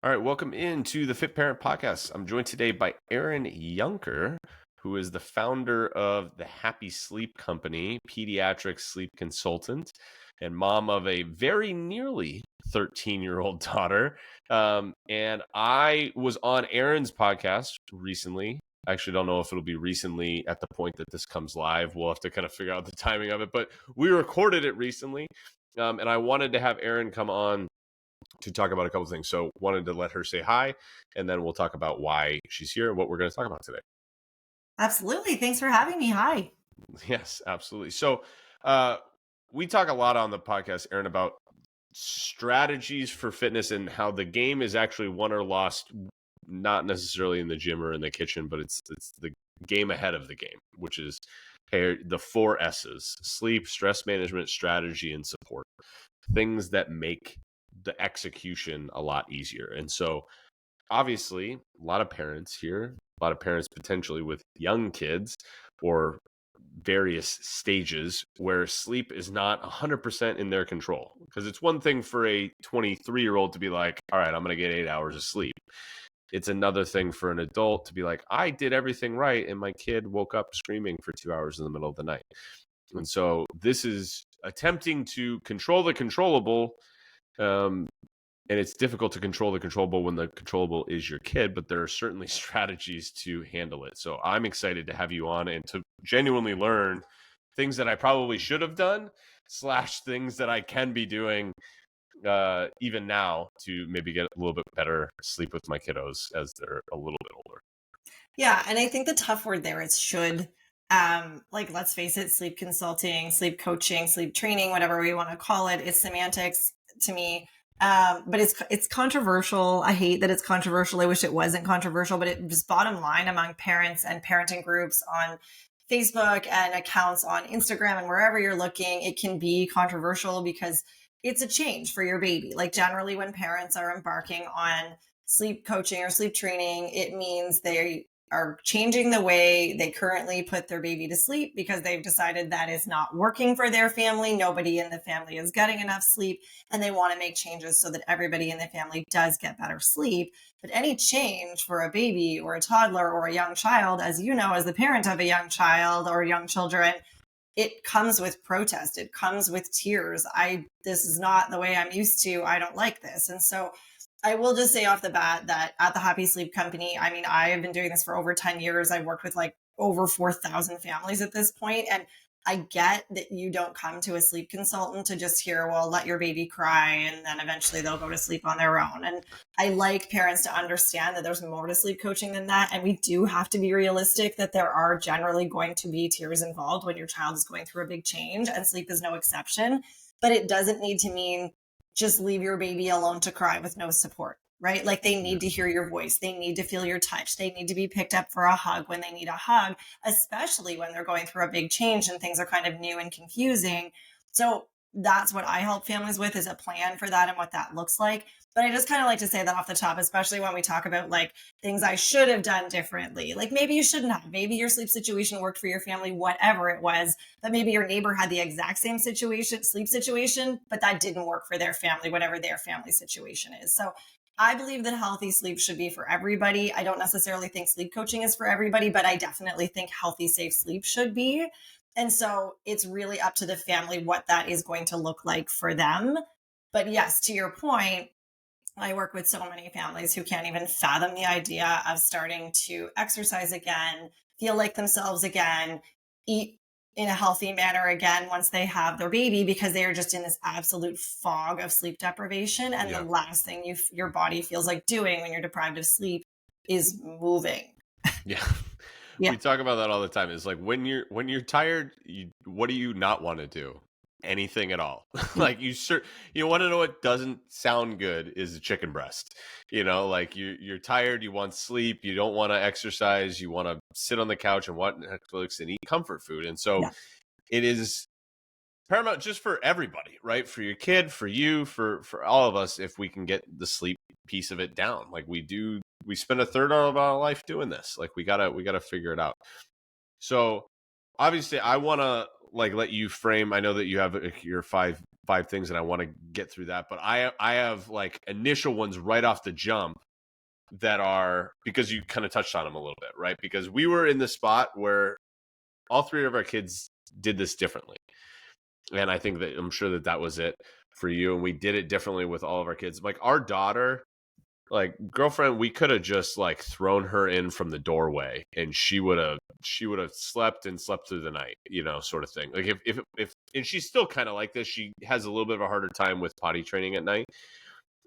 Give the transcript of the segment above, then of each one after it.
All right, welcome into the Fit Parent Podcast. I'm joined today by Erin Junker, who is the founder of the Happy Sleep Company, pediatric sleep consultant, and mom of a very nearly 13-year-old daughter. And I was on Erin's podcast recently. I actually don't know if it'll be recently at the point that this comes live. We'll have to kind of figure out the timing of it, but we recorded it recently. And I wanted to have Erin come on to talk about a couple of things. So wanted to let her say hi, and then we'll talk about why she's here and what we're going to talk about today. Absolutely. Thanks for having me. Hi. Yes, absolutely. So uh, we talk a lot on the podcast, Erin, about strategies for fitness and how the game is actually won or lost, not necessarily in the gym or in the kitchen, but it's the game ahead of the game, which is the 4 S's: sleep, stress management, strategy, and support. Things that make the execution a lot easier. And so obviously, a lot of parents here, a lot of parents potentially with young kids or various stages where sleep is not 100% in their control. Because it's one thing for a 23-year-old to be like, all right, I'm going to get 8 hours of sleep. It's another thing for an adult to be like, I did everything right, and my kid woke up screaming for 2 hours in the middle of the night. And so this is attempting to control the controllable. And it's difficult to control the controllable when the controllable is your kid, but there are certainly strategies to handle it. So I'm excited to have you on and to genuinely learn things that I probably should have done / things that I can be doing even now to maybe get a little bit better sleep with my kiddos as they're a little bit older. Yeah. And I think the tough word there is should. Like, let's face it, sleep consulting, sleep coaching, sleep training, whatever we want to call it, it's semantics to me. But it's controversial. I hate that it's controversial. I wish it wasn't controversial, but it just bottom line among parents and parenting groups on Facebook and accounts on Instagram and wherever you're looking, it can be controversial because it's a change for your baby. Like, generally, when parents are embarking on sleep coaching or sleep training, it means they are changing the way they currently put their baby to sleep because they've decided that is not working for their family. Nobody in the family is getting enough sleep, and they want to make changes so that everybody in the family does get better sleep. But any change for a baby or a toddler or a young child, as you know, as the parent of a young child or young children, it comes with protest. It comes with tears. This is not the way I'm used to. I don't like this. And so I will just say off the bat that at the Happy Sleep Company, I mean, I have been doing this for over 10 years. I've worked with like over 4,000 families at this point. And I get that you don't come to a sleep consultant to just hear, well, let your baby cry and then eventually they'll go to sleep on their own. And I like parents to understand that there's more to sleep coaching than that. And we do have to be realistic that there are generally going to be tears involved when your child is going through a big change, and sleep is no exception. But it doesn't need to mean just leave your baby alone to cry with no support, right? Like, they need to hear your voice. They need to feel your touch. They need to be picked up for a hug when they need a hug, especially when they're going through a big change and things are kind of new and confusing. So that's what I help families with, is a plan for that and what that looks like. But I just kind of like to say that off the top, especially when we talk about like things I should have done differently. Like, maybe you shouldn't have. Maybe your sleep situation worked for your family, whatever it was. But maybe your neighbor had the exact same sleep situation, but that didn't work for their family, whatever their family situation is. So I believe that healthy sleep should be for everybody. I don't necessarily think sleep coaching is for everybody, but I definitely think healthy, safe sleep should be. And so it's really up to the family what that is going to look like for them. But yes, to your point, I work with so many families who can't even fathom the idea of starting to exercise again, feel like themselves again, eat in a healthy manner again once they have their baby, because they are just in this absolute fog of sleep deprivation. And the Yeah. last thing your body feels like doing when you're deprived of sleep is moving. Yeah. Yeah. We talk about that all the time. It's like when you're tired, what do you not want to do? Anything at all. Like you want to know what doesn't sound good is a chicken breast. Like you're tired, you want sleep, you don't want to exercise, you want to sit on the couch and watch Netflix and eat comfort food. And so Yeah. it is paramount just for everybody, right? For your kid, for you, for all of us, if we can get the sleep piece of it down. Like we spend a third of our life doing this. Like we gotta figure it out. So obviously I want to like let you frame. I know that you have your five things, and I want to get through that. But I have like initial ones right off the jump that are, because you kind of touched on them a little bit, right? Because we were in the spot where all three of our kids did this differently. And I think that I'm sure that that was it for you. And we did it differently with all of our kids. Like our daughter, like girlfriend, we could have just like thrown her in from the doorway and she would have slept through the night, you know, sort of thing. Like if and she's still kind of like this. She has a little bit of a harder time with potty training at night,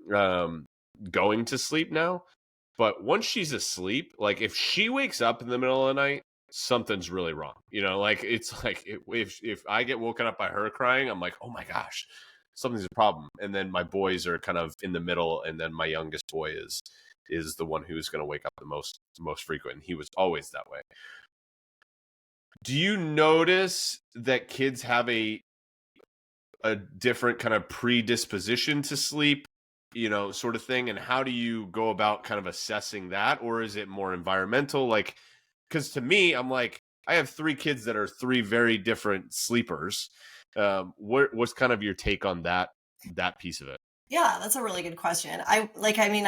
going to sleep now. But once she's asleep, like if she wakes up in the middle of the night, something's really wrong. You know, like it's like if I get woken up by her crying, I'm like, oh my gosh, something's a problem. And then my boys are kind of in the middle, and then my youngest boy is the one who's going to wake up the most frequent. And he was always that way. Do you notice that kids have a different kind of predisposition to sleep, you know, sort of thing? And how do you go about kind of assessing that? Or is it more environmental? Like, because to me, I'm like, I have 3 kids that are 3 very different sleepers. What's kind of your take on that piece of it? Yeah, that's a really good question. I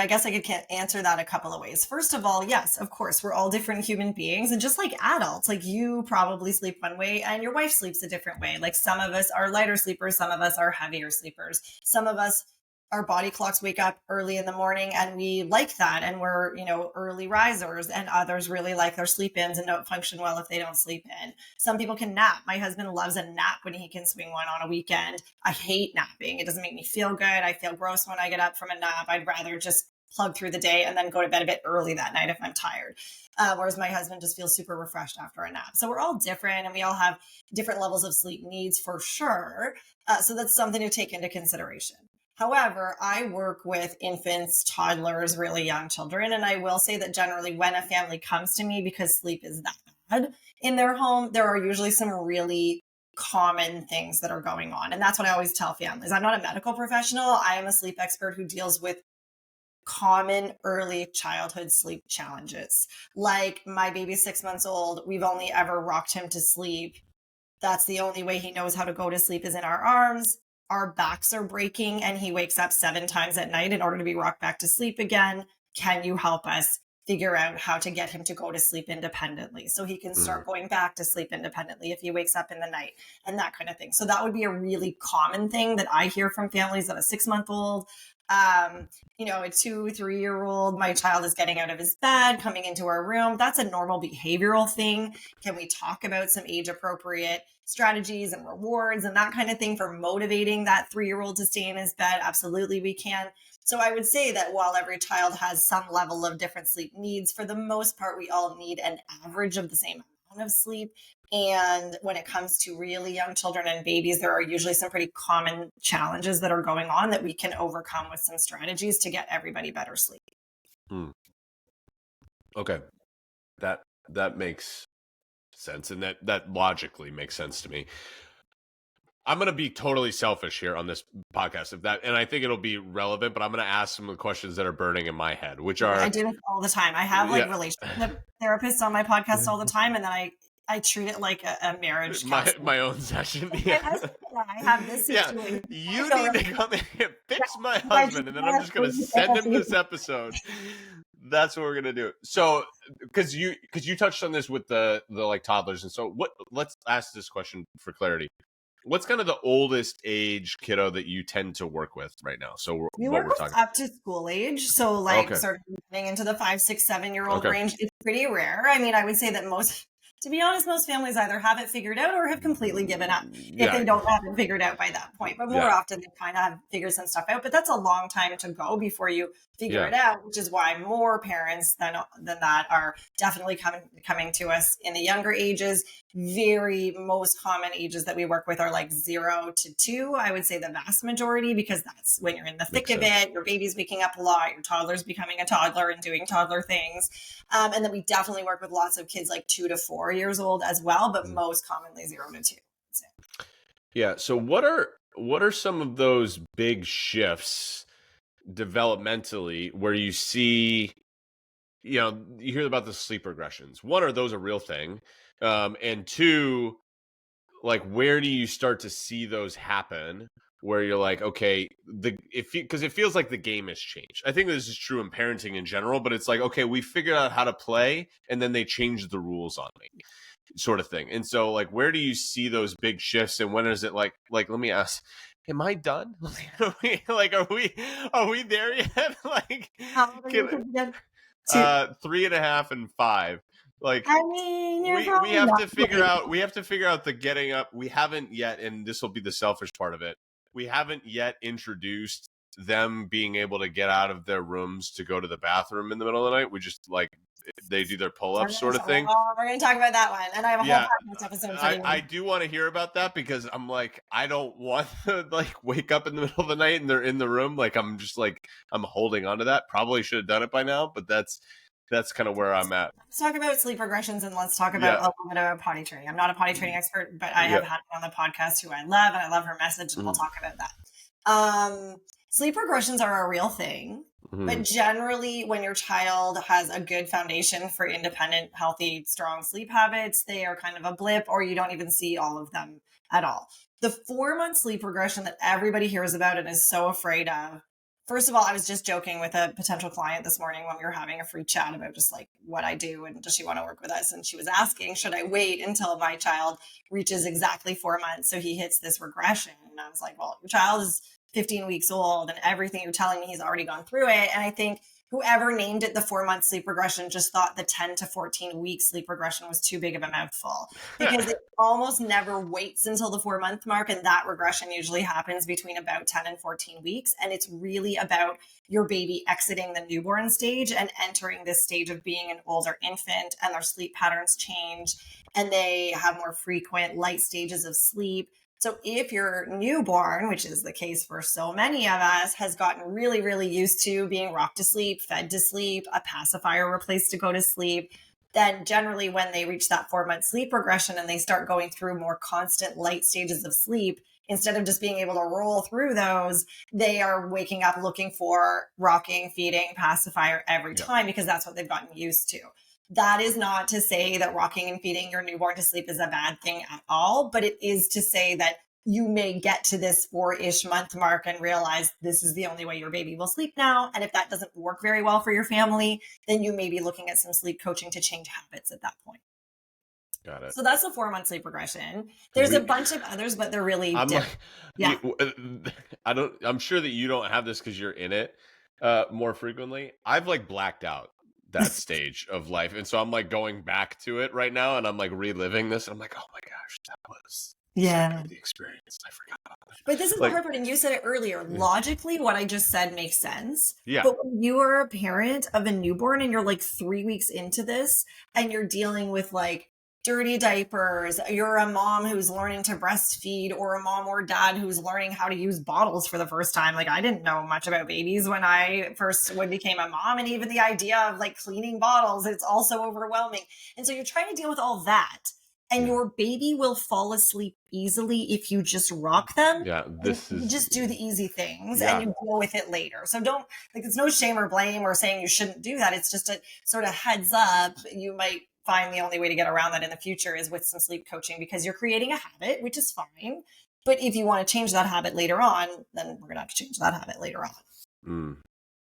guess I could answer that a couple of ways. First of all, yes, of course, we're all different human beings. And just like adults, like you probably sleep one way and your wife sleeps a different way. Like some of us are lighter sleepers, some of us are heavier sleepers. Some of us, our body clocks wake up early in the morning and we like that. And we're, early risers, and others really like their sleep ins and don't function well if they don't sleep in. Some people can nap. My husband loves a nap when he can swing one on a weekend. I hate napping. It doesn't make me feel good. I feel gross when I get up from a nap. I'd rather just plug through the day and then go to bed a bit early that night if I'm tired. Whereas my husband just feels super refreshed after a nap. So we're all different and we all have different levels of sleep needs for sure. So that's something to take into consideration. However, I work with infants, toddlers, really young children. And I will say that generally when a family comes to me because sleep is that bad in their home, there are usually some really common things that are going on. And that's what I always tell families. I'm not a medical professional. I am a sleep expert who deals with common early childhood sleep challenges. Like my baby's 6 months old. We've only ever rocked him to sleep. That's the only way he knows how to go to sleep is in our arms. Our backs are breaking and he wakes up 7 times at night in order to be rocked back to sleep again. Can you help us figure out how to get him to go to sleep independently so he can start going back to sleep independently if he wakes up in the night and that kind of thing? So that would be a really common thing that I hear from families of a 6-month-old. A 2-3-year-old, my child is getting out of his bed, coming into our room. That's a normal behavioral thing. Can we talk about some age appropriate strategies and rewards and that kind of thing for motivating that 3-year-old to stay in his bed? Absolutely, we can. So I would say that while every child has some level of different sleep needs, for the most part, we all need an average of the same amount of sleep. And when it comes to really young children and babies, there are usually some pretty common challenges that are going on that we can overcome with some strategies to get everybody better sleep. Okay. That makes sense. And that logically makes sense to me. I'm going to be totally selfish here on this podcast, and I think it'll be relevant, but I'm going to ask some of the questions that are burning in my head, which are... I do this all the time. I have relationship therapists on my podcast all the time, and then I treat it like a marriage counselor. My own session. Yeah. I have this situation. Yeah. You need to come in and fix my husband, and then I'm just going to send him this episode. That's what we're going to do. So, because you touched on this with the like toddlers, and so let's ask this question for clarity. What's kind of the oldest age kiddo that you tend to work with right now? So we work with up to school age. So sort of getting into the 5, 6, 7-year-old range. It's pretty rare. I mean, I would say that to be honest, most families either have it figured out or have completely given up if they don't have it figured out by that point. But more often they kind of have figured some stuff out. But that's a long time to go before you figure it out, which is why more parents than that are definitely coming to us in the younger ages. Very most common ages that we work with are like 0 to 2. I would say the vast majority, because that's when you're in the thick of it. Your baby's waking up a lot. Your toddler's becoming a toddler and doing toddler things. And then we definitely work with lots of kids like 2 to 4 years old as well, but most commonly 0 to 2. Yeah. So what are some of those big shifts developmentally where you see, you hear about the sleep regressions? One, are those a real thing? And 2, like, where do you start to see those happen where you're like, okay, because it feels like the game has changed. I think this is true in parenting in general, but it's like, okay, we figured out how to play and then they changed the rules on me, sort of thing. And so, like, where do you see those big shifts, and when is it like let me ask, am I done? Are we there yet? Like, How old are your kids again? 3.5 and 5. Like, I mean, you're we probably have not to figure late. out the getting up. We haven't yet, and this will be the selfish part of it. We haven't yet introduced them being able to get out of their rooms to go to the bathroom in the middle of the night. We just, like, they do their pull-ups sort of thing. We're going to talk about that one, and I have a whole podcast episode for you. I do want to hear about that, because I'm like, I don't want to, like, wake up in the middle of the night and they're in the room. Like, I'm just like, I'm holding on to that. Probably should have done it by now, but that's kind of where I'm at. Let's talk about sleep regressions, and let's talk about a little bit about potty training. I'm not a potty training expert, but I have had one on the podcast who I love, and I love her message, and we'll talk about that. Sleep regressions are a real thing, but generally when your child has a good foundation for independent, healthy, strong sleep habits, they are kind of a blip, or you don't even see all of them at all. The 4-month sleep regression that everybody hears about and is so afraid of. First of all, I was just joking with a potential client this morning when we were having a free chat about just like what I do and does she want to work with us? And she was asking, should I wait until my child reaches exactly 4 months so he hits this regression? And I was like, well, your child is 15 weeks old and everything you're telling me, he's already gone through it. And I think whoever named it the 4-month sleep regression just thought the 10 to 14 week sleep regression was too big of a mouthful, because it almost never waits until the 4-month mark. And that regression usually happens between about 10 and 14 weeks. And it's really about your baby exiting the newborn stage and entering this stage of being an older infant, and their sleep patterns change and they have more frequent light stages of sleep. So if your newborn, which is the case for so many of us, has gotten really, really used to being rocked to sleep, fed to sleep, a pacifier replaced to go to sleep, then generally when they reach that 4-month sleep regression and they start going through more constant light stages of sleep, instead of just being able to roll through those, they are waking up looking for rocking, feeding, pacifier every time, because that's what they've gotten used to. That is not to say that rocking and feeding your newborn to sleep is a bad thing at all, but it is to say that you may get to this 4-ish month mark and realize this is the only way your baby will sleep now. And if that doesn't work very well for your family, then you may be looking at some sleep coaching to change habits at that point. Got it. So that's the 4-month sleep regression. There's a bunch of others, but they're really different. I'm sure that you don't have this because you're in it more frequently. I've like blacked out that stage of life, and so I'm like going back to it right now, and I'm like reliving this, and I'm like, oh my gosh, that was the experience. I forgot about that. But this is the hard part, and you said it earlier. Logically, what I just said makes sense. But when you are a parent of a newborn and you're like 3 weeks into this, and you're dealing with like dirty diapers, you're a mom who's learning to breastfeed, or a mom or dad who's learning how to use bottles for the first time. Like, I didn't know much about babies when I first became a mom, and even the idea of like cleaning bottles, it's also overwhelming. And so you're trying to deal with all that, and your baby will fall asleep easily if you just rock them. You just do the easy things and you deal with it later. So don't, like, it's no shame or blame or saying you shouldn't do that. It's just a sort of heads up. You might find the only way to get around that in the future is with some sleep coaching, because you're creating a habit, which is fine. But if you want to change that habit later on, then we're going to have to change that habit later on.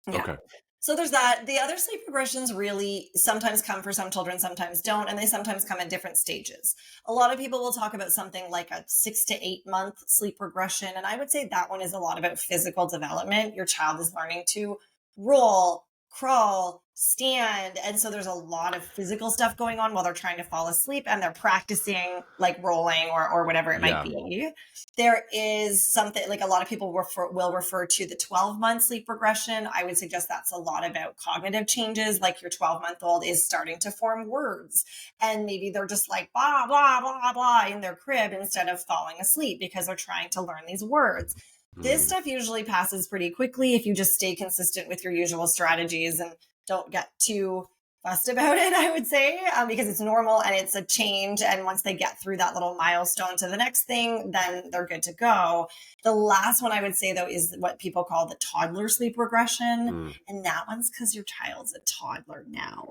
Okay. So there's that. The other sleep regressions really sometimes come for some children, sometimes don't, and they sometimes come in different stages. A lot of people will talk about something like a 6 to 8 month sleep regression. And I would say that one is a lot about physical development. Your child is learning to roll, crawl, stand. And so there's a lot of physical stuff going on while they're trying to fall asleep, and they're practicing like rolling or whatever it might be. There is something like a lot of people will refer to the 12-month sleep regression. I would suggest that's a lot about cognitive changes. Like your 12-month-old is starting to form words, and maybe they're just like blah, blah, blah, blah in their crib instead of falling asleep because they're trying to learn these words. This stuff usually passes pretty quickly if you just stay consistent with your usual strategies and don't get too fussed about it, I would say, because it's normal and it's a change. And once they get through that little milestone to the next thing, then they're good to go. The last one I would say, though, is what people call the toddler sleep regression. And that one's because your child's a toddler now.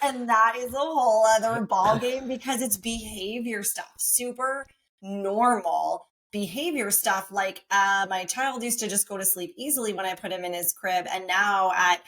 And that is a whole other ballgame because it's behavior stuff. Super normal behavior stuff, like my child used to just go to sleep easily when I put him in his crib, and now at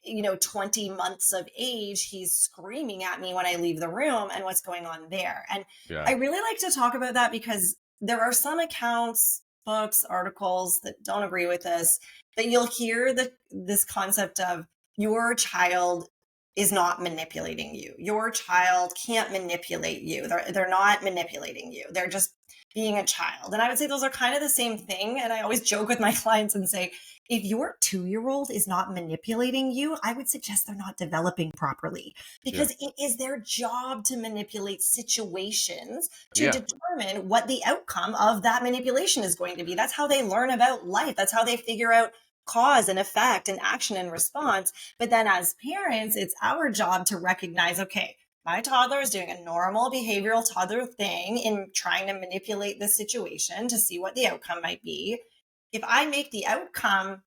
20 months of age, he's screaming at me when I leave the room, and what's going on there. And Yeah. I really like to talk about that because there are some accounts, books, articles that don't agree with this, but you'll hear this concept of your child is not manipulating you. Your child can't manipulate you. They're not manipulating you. They're just being a child. And I would say those are kind of the same thing. And I always joke with my clients and say, if your 2-year-old is not manipulating you, I would suggest they're not developing properly, because it is their job to manipulate situations to determine what the outcome of that manipulation is going to be. That's how they learn about life. That's how they figure out cause and effect and action and response. But then as parents, it's our job to recognize, okay, my toddler is doing a normal behavioral toddler thing in trying to manipulate the situation to see what the outcome might be. If I make the outcome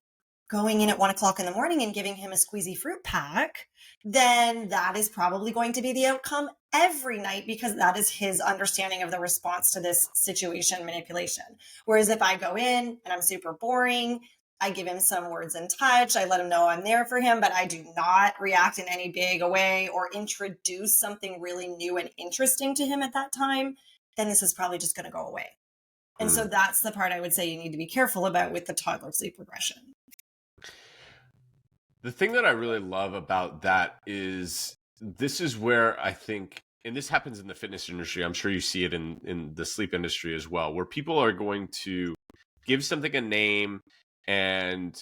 going in at 1 o'clock in the morning and giving him a squeezy fruit pack, then that is probably going to be the outcome every night, because that is his understanding of the response to this situation manipulation. Whereas if I go in and I'm super boring, I give him some words and touch, I let him know I'm there for him, but I do not react in any big way or introduce something really new and interesting to him at that time, then this is probably just going to go away. And so that's the part I would say you need to be careful about with the toddler sleep regression. The thing that I really love about that is this is where I think, and this happens in the fitness industry, I'm sure you see it in the sleep industry as well, where people are going to give something a name and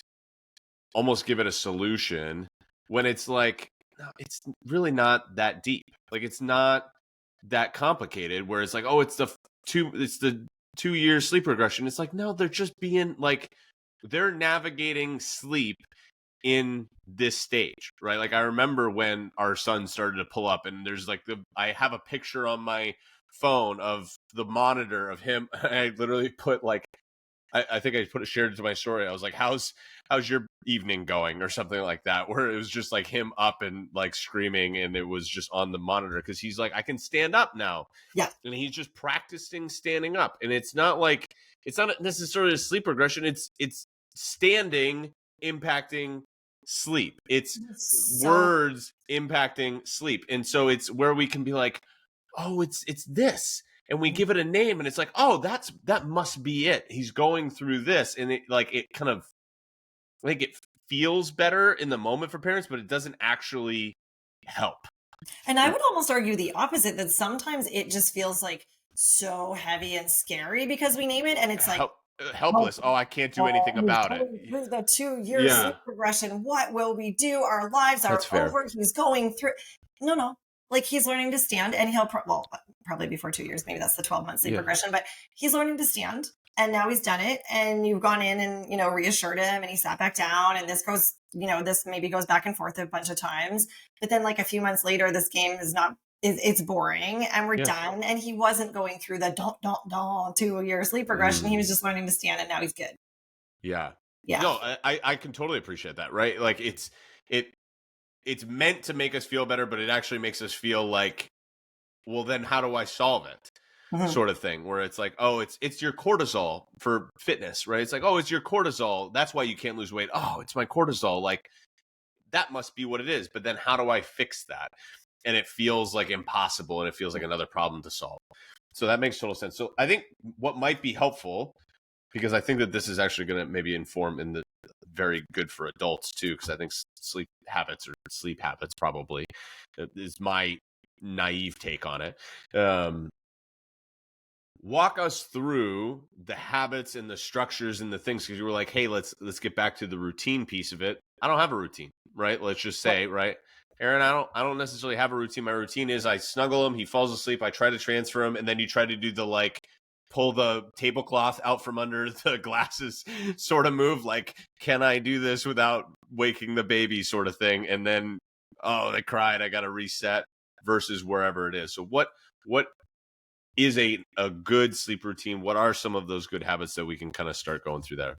almost give it a solution when it's like, no, it's really not that deep. Like, it's not that complicated, where it's like, oh, it's the 2-year sleep regression. It's like, no, they're just being like, they're navigating sleep in this stage, right? Like, I remember when our son started to pull up, and there's like I have a picture on my phone of the monitor of him. I literally put like, I think I shared it to my story. I was like, how's your evening going, or something like that, where it was just like him up and like screaming, and it was just on the monitor because he's like, I can stand up now. Yeah. And he's just practicing standing up. And it's not necessarily a sleep regression. It's standing impacting sleep. It's words impacting sleep. And so it's where we can be like, oh, it's this. And we give it a name, and it's like, oh, that must be it. He's going through this. And it kind of, I think it feels better in the moment for parents, but it doesn't actually help. And I would almost argue the opposite, that sometimes it just feels like so heavy and scary because we name it, and it's like helpless. Oh, I can't do anything about it. Through the 2-year sleep regression, what will we do? Our lives are over. He's going through. No. Like, he's learning to stand, and he'll probably before 2 years, maybe that's the 12-month sleep regression, but he's learning to stand, and now he's done it, and you've gone in and reassured him, and he sat back down, and this goes, this maybe goes back and forth a bunch of times, but then like a few months later, this game it's boring, and we're done, and he wasn't going through the 2-year sleep regression. He was just learning to stand, and now he's good. Yeah. No, I can totally appreciate that, right? Like, it's meant to make us feel better, but it actually makes us feel like, well, then how do I solve it? Sort of thing, where it's like, oh, it's your cortisol for fitness, right? It's like, oh, it's your cortisol. That's why you can't lose weight. Oh, it's my cortisol. Like, that must be what it is. But then how do I fix that? And it feels like impossible, and it feels like another problem to solve. So that makes total sense. So I think what might be helpful, because I think that this is actually going to maybe inform in the very good for adults too, because I think sleep habits probably is my naive take on it. Walk us through the habits and the structures and the things, because you were like, hey, let's get back to the routine piece of it. I don't have a routine, right? Let's just say, right, Erin, I don't necessarily have a routine. My routine is I snuggle him, he falls asleep, I try to transfer him, and then you try to do the like pull the tablecloth out from under the glasses sort of move, like, can I do this without waking the baby sort of thing? And then, oh, they cried, I got to reset, versus wherever it is. So what is a good sleep routine? What are some of those good habits that we can kind of start going through there?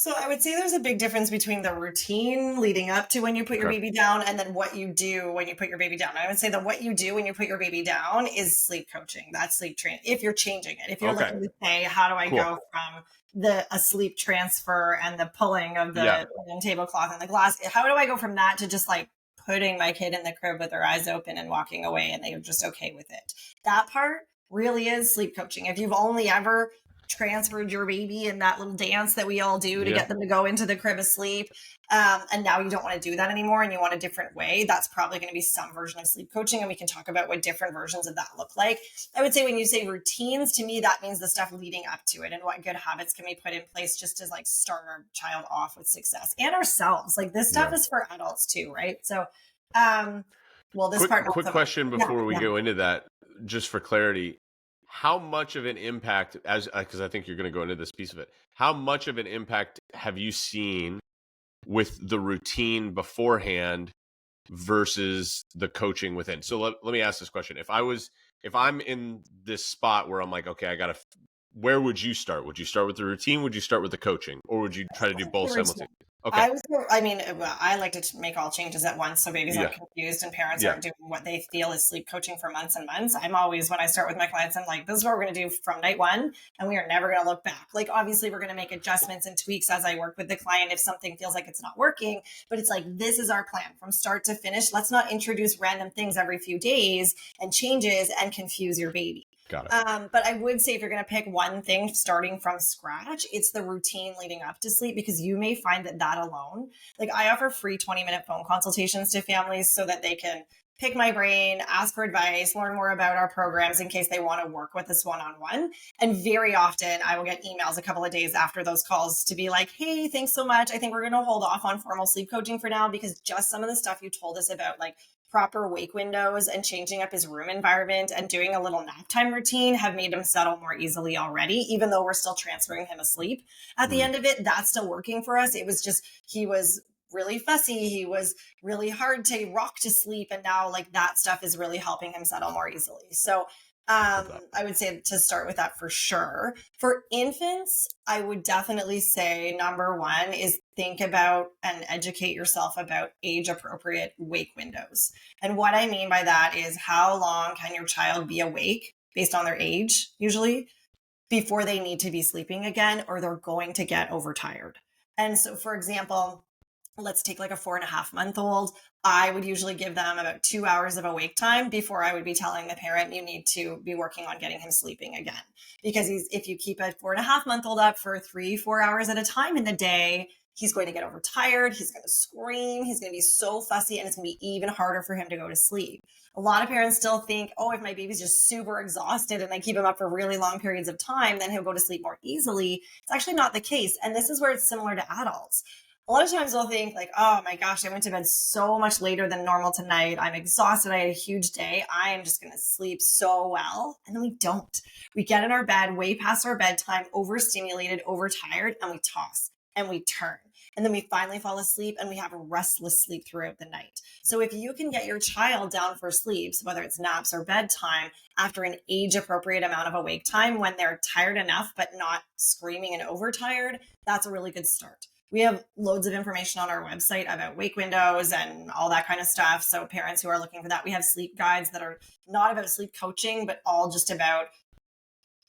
So I would say there's a big difference between the routine leading up to when you put your Okay. baby down and then what you do when you put your baby down. I would say that what you do when you put your baby down is sleep coaching. That's sleep training. If you're changing it, if you're Okay. looking to say, how do I Cool. go from a sleep transfer and the pulling of Yeah. the tablecloth and the glass, how do I go from that to just like putting my kid in the crib with their eyes open and walking away and they're just okay with it? That part really is sleep coaching. If you've only ever transferred your baby in that little dance that we all do to get them to go into the crib asleep, and now you don't want to do that anymore and you want a different way, that's probably going to be some version of sleep coaching, and we can talk about what different versions of that look like. I would say when you say routines, to me that means the stuff leading up to it and what good habits can we put in place just to like start our child off with success and ourselves. Like this stuff is for adults too, right? So well, this quick question before we go into that, just for clarity. How much of an impact, because I think you're going to go into this piece of it, how much of an impact have you seen with the routine beforehand versus the coaching within? So let me ask this question. If I'm in this spot where I'm like, okay, where would you start? Would you start with the routine? Would you start with the coaching? Or would you try to do both simultaneously? Okay. I like to make all changes at once so babies aren't confused and parents aren't doing what they feel is sleep coaching for months and months. I'm always, when I start with my clients, I'm like, this is what we're going to do from night one, and we are never going to look back. Like, obviously, we're going to make adjustments and tweaks as I work with the client if something feels like it's not working, but it's like, this is our plan from start to finish. Let's not introduce random things every few days and changes and confuse your baby. Got it. But I would say if you're going to pick one thing starting from scratch, it's the routine leading up to sleep, because you may find that alone, like I offer free 20-minute phone consultations to families so that they can pick my brain, ask for advice, learn more about our programs in case they want to work with us one-on-one. And very often I will get emails a couple of days after those calls to be like, hey, thanks so much. I think we're going to hold off on formal sleep coaching for now because just some of the stuff you told us about, like proper wake windows and changing up his room environment and doing a little nap time routine, have made him settle more easily already, even though we're still transferring him asleep. At the end of it, that's still working for us. It was just, he was really fussy. He was really hard to rock to sleep. And now like that stuff is really helping him settle more easily. So I would say to start with that for sure. For infants, I would definitely say number one is think about and educate yourself about age appropriate wake windows. And what I mean by that is, how long can your child be awake based on their age, usually, before they need to be sleeping again, or they're going to get overtired. And so, for example, let's take like a 4.5-month-old. I would usually give them about 2 hours of awake time before I would be telling the parent, you need to be working on getting him sleeping again. Because if you keep a 4.5-month-old up for 3-4 hours at a time in the day, he's going to get overtired. He's going to scream. He's going to be so fussy, and it's going to be even harder for him to go to sleep. A lot of parents still think, oh, if my baby's just super exhausted and I keep him up for really long periods of time, then he'll go to sleep more easily. It's actually not the case. And this is where it's similar to adults. A lot of times they'll think like, oh my gosh, I went to bed so much later than normal tonight. I'm exhausted. I had a huge day. I am just going to sleep so well. And then we don't. We get in our bed way past our bedtime, overstimulated, overtired, and we toss and we turn. And then we finally fall asleep and we have a restless sleep throughout the night. So if you can get your child down for sleeps, whether it's naps or bedtime, after an age appropriate amount of awake time when they're tired enough but not screaming and overtired, that's a really good start. We have loads of information on our website about wake windows and all that kind of stuff. So parents who are looking for that, we have sleep guides that are not about sleep coaching, but all just about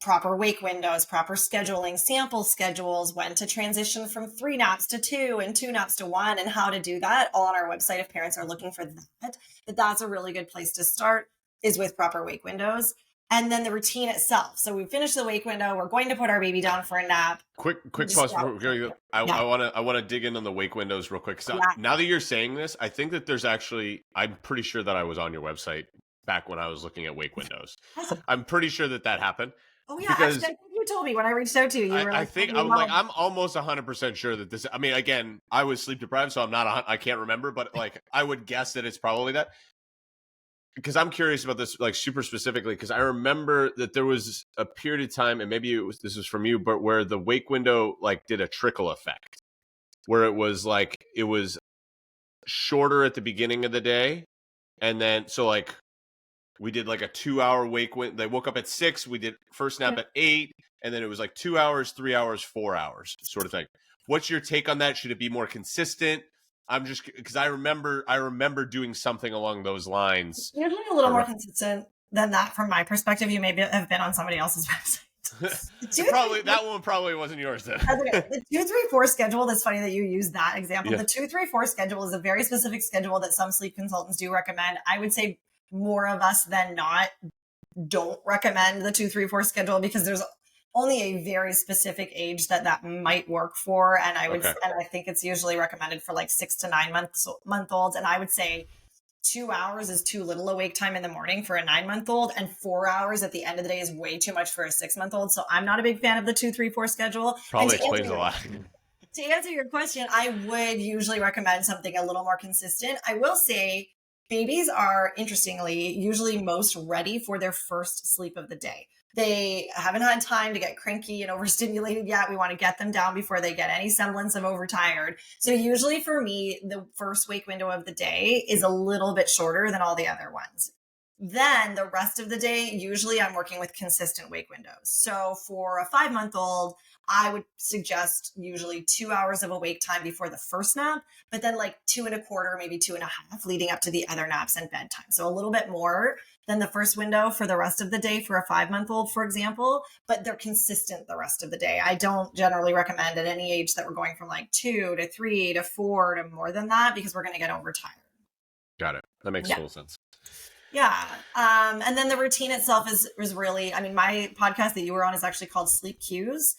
proper wake windows, proper scheduling, sample schedules, when to transition from 3 naps to 2 and 2 naps to 1, and how to do that all on our website if parents are looking for that. But that's a really good place to start, is with proper wake windows. And then the routine itself. So we finish the wake window. We're going to put our baby down for a nap. Quick pause. I want to dig in on the wake windows real quick. Now that you're saying this, I think that there's actually, I'm pretty sure that I was on your website back when I was looking at wake windows. Awesome. I'm pretty sure that happened. Oh yeah, actually, I think you told me when I reached out to you. I'm almost 100% sure that this. I mean, again, I was sleep deprived, so I can't remember, but like I would guess that it's probably that. Because I'm curious about this, like super specifically, because I remember that there was a period of time, and maybe this was from you, but where the wake window like did a trickle effect, where it was shorter at the beginning of the day, and then so like we did like a 2-hour wake window. They woke up at 6. We did first nap at 8, and then it was like 2 hours, 3 hours, 4 hours, sort of thing. What's your take on that? Should it be more consistent? I'm just because I remember doing something along those lines. Usually a little more consistent than that from my perspective. You maybe have been on somebody else's website. That one probably wasn't yours then. The 2-3-4 schedule, that's funny that you use that example. Yeah. The 2-3-4 schedule is a very specific schedule that some sleep consultants do recommend. I would say more of us than not don't recommend the 2-3-4 schedule because there's only a very specific age that might work for. And I think it's usually recommended for like 6 to 9 month olds. And I would say 2 hours is too little awake time in the morning for a 9-month-old, and 4 hours at the end of the day is way too much for a 6-month-old. So I'm not a big fan of the 2-3-4 schedule. Probably explains a lot. To answer your question, I would usually recommend something a little more consistent. I will say babies are, interestingly, usually most ready for their first sleep of the day. They haven't had time to get cranky and overstimulated yet. We want to get them down before they get any semblance of overtired. So usually for me, the first wake window of the day is a little bit shorter than all the other ones. Then the rest of the day, usually I'm working with consistent wake windows. So for a 5-month-old, I would suggest usually 2 hours of awake time before the first nap, but then like 2.25, maybe 2.5 leading up to the other naps and bedtime. So a little bit more than the first window for the rest of the day for a 5-month-old, for example, but they're consistent the rest of the day. I don't generally recommend at any age that we're going from like 2 to 3 to 4 to more than that because we're going to get overtired. Got it. That makes total sense. Yeah. And then the routine itself is really, I mean, my podcast that you were on is actually called Sleep Cues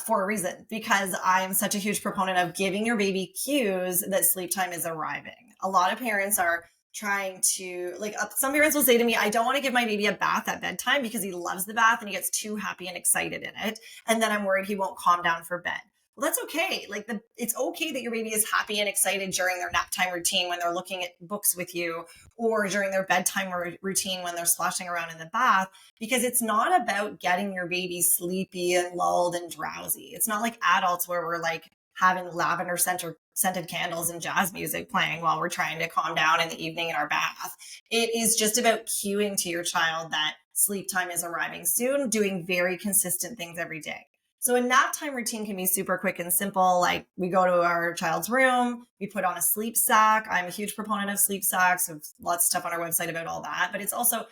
for a reason, because I am such a huge proponent of giving your baby cues that sleep time is arriving. A lot of parents are trying to, like, some parents will say to me, I don't want to give my baby a bath at bedtime because he loves the bath and he gets too happy and excited in it. And then I'm worried he won't calm down for bed. Well, that's okay. Like it's okay that your baby is happy and excited during their nap time routine when they're looking at books with you, or during their bedtime routine when they're splashing around in the bath, because it's not about getting your baby sleepy and lulled and drowsy. It's not like adults where we're like having lavender scented candles and jazz music playing while we're trying to calm down in the evening in our bath. It is just about cueing to your child that sleep time is arriving soon, doing very consistent things every day. So a nap time routine can be super quick and simple. Like we go to our child's room, we put on a sleep sack. I'm a huge proponent of sleep sacks. With lots of stuff on our website about all that. But it's also,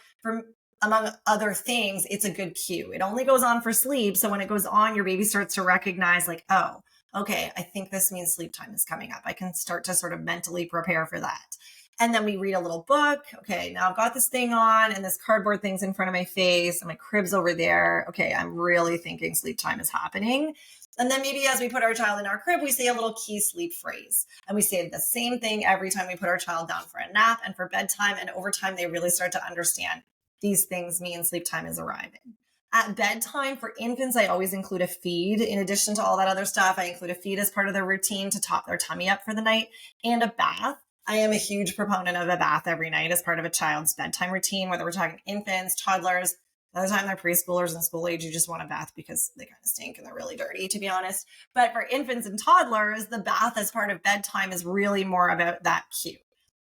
among other things, it's a good cue. It only goes on for sleep. So when it goes on, your baby starts to recognize like, oh, okay, I think this means sleep time is coming up. I can start to sort of mentally prepare for that. And then we read a little book. Okay, now I've got this thing on and this cardboard thing's in front of my face and my crib's over there. Okay, I'm really thinking sleep time is happening. And then maybe as we put our child in our crib, we say a little key sleep phrase. And we say the same thing every time we put our child down for a nap and for bedtime. And over time, they really start to understand these things mean sleep time is arriving. At bedtime for infants, I always include a feed. In addition to all that other stuff, I include a feed as part of their routine to top their tummy up for the night, and a bath. I am a huge proponent of a bath every night as part of a child's bedtime routine, whether we're talking infants, toddlers. By the time they're preschoolers and school age, you just want a bath because they kind of stink and they're really dirty, to be honest. But for infants and toddlers, the bath as part of bedtime is really more about that cue.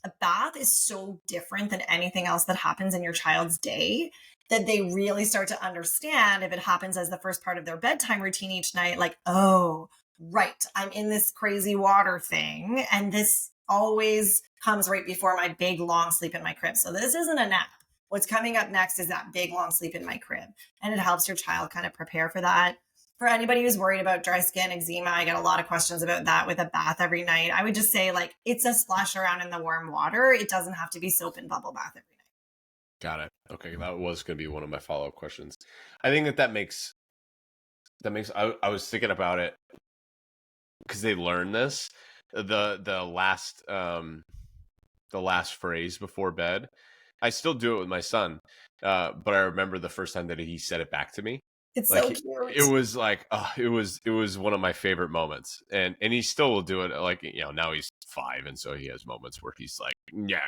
A bath is so different than anything else that happens in your child's day that they really start to understand if it happens as the first part of their bedtime routine each night, like, oh, right, I'm in this crazy water thing, and this always comes right before my big long sleep in my crib. So this isn't a nap. What's coming up next is that big long sleep in my crib. And it helps your child kind of prepare for that. For anybody who's worried about dry skin, eczema, I get a lot of questions about that with a bath every night. I would just say, like, it's a splash around in the warm water. It doesn't have to be soap and bubble bath every night. Got it. Okay, that was going to be one of my follow-up questions. I think that makes I was thinking about it because they learn this. The last phrase before bed. I still do it with my son, but I remember the first time that he said it back to me. It's like, so cute. It was like it was one of my favorite moments, and he still will do it. Like, you know, now he's 5, and so he has moments where he's like, yeah,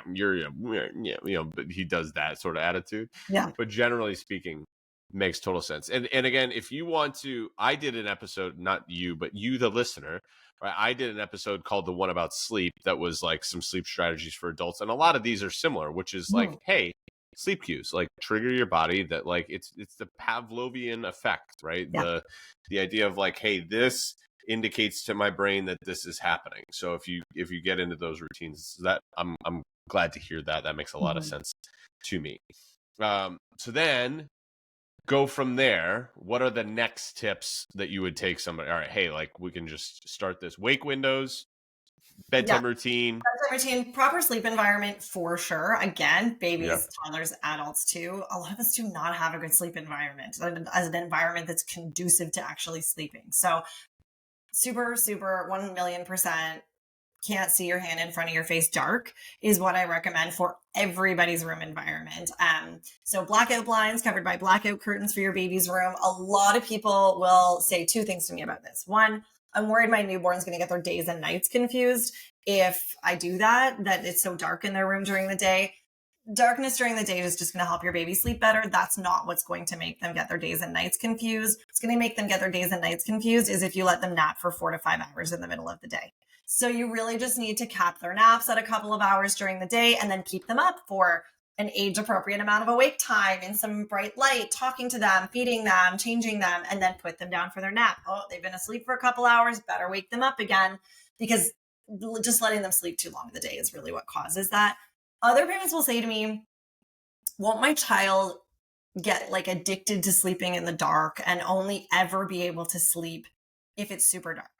but he does that sort of attitude. Yeah. But generally speaking, makes total sense. And again, if you want to, I did an episode, not you, but you, the listener. Right, I did an episode called The One About Sleep that was like some sleep strategies for adults. And a lot of these are similar, which is like, hey, sleep cues, like trigger your body that like it's the Pavlovian effect, right? Yeah. The idea of like, hey, this indicates to my brain that this is happening. So if you get into those routines, that I'm glad to hear that. That makes a lot of sense to me. So then go from there. What are the next tips that you would take somebody? All right, hey, like we can just start this. Wake windows, bedtime routine. Bedtime routine, proper sleep environment for sure. Again, babies, toddlers, adults too. A lot of us do not have a good sleep environment, as an environment that's conducive to actually sleeping. So super, 1,000,000% can't see your hand in front of your face dark is what I recommend for everybody's room environment. So blackout blinds covered by blackout curtains for your baby's room. A lot of people will say two things to me about this. One, I'm worried my newborn's going to get their days and nights confused if I do that it's so dark in their room during the day. Darkness during the day is just going to help your baby sleep better. That's not what's going to make them get their days and nights confused. What's going to make them get their days and nights confused is if you let them nap for 4 to 5 hours in the middle of the day. So you really just need to cap their naps at a couple of hours during the day and then keep them up for an age appropriate amount of awake time in some bright light, talking to them, feeding them, changing them, and then put them down for their nap. Oh, they've been asleep for a couple hours, better wake them up again, because just letting them sleep too long in the day is really what causes that. Other parents will say to me, won't my child get like addicted to sleeping in the dark and only ever be able to sleep if it's super dark?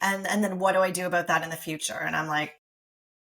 And then what do I do about that in the future? And I'm like,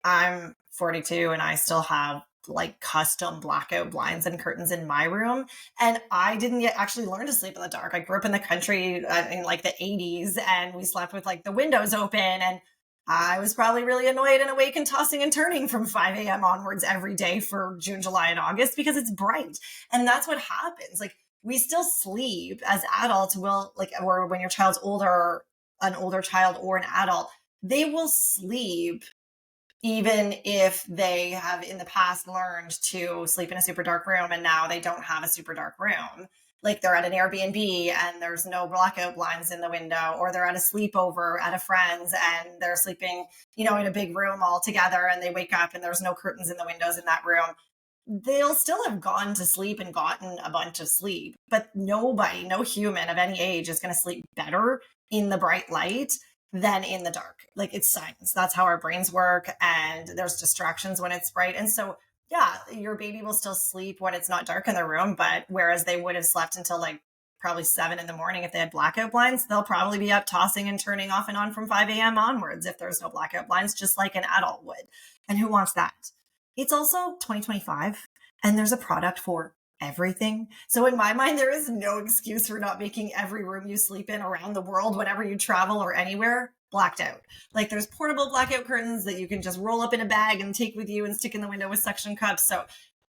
I'm 42 and I still have like custom blackout blinds and curtains in my room. And I didn't yet actually learn to sleep in the dark. I grew up in the country in like the 80s and we slept with like the windows open, and I was probably really annoyed and awake and tossing and turning from 5 a.m. onwards every day for June, July, and August because it's bright. And that's what happens. Like we still sleep as adults will, like, or when your child's older, an older child or an adult, they will sleep even if they have in the past learned to sleep in a super dark room and now they don't have a super dark room. Like they're at an Airbnb and there's no blackout blinds in the window, or they're at a sleepover at a friend's and they're sleeping, in a big room all together, and they wake up and there's no curtains in the windows in that room. They'll still have gone to sleep and gotten a bunch of sleep, but nobody, no human of any age is going to sleep better in the bright light than in the dark. Like it's science. That's how our brains work. And there's distractions when it's bright. And so, yeah, your baby will still sleep when it's not dark in the room, but whereas they would have slept until like probably 7 a.m. if they had blackout blinds, they'll probably be up tossing and turning off and on from 5 a.m. onwards if there's no blackout blinds, just like an adult would. And who wants that? It's also 2025 and there's a product for everything. So in my mind, there is no excuse for not making every room you sleep in around the world, whenever you travel or anywhere, blacked out. Like there's portable blackout curtains that you can just roll up in a bag and take with you and stick in the window with suction cups. So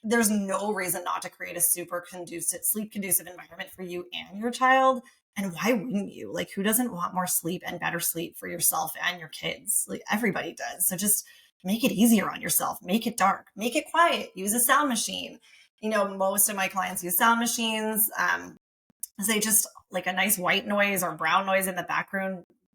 there's no reason not to create a super conducive, sleep conducive environment for you and your child. And why wouldn't you? Like who doesn't want more sleep and better sleep for yourself and your kids? Like everybody does. So just make it easier on yourself, make it dark, make it quiet, use a sound machine. Most of my clients use sound machines. They just like a nice white noise or brown noise in the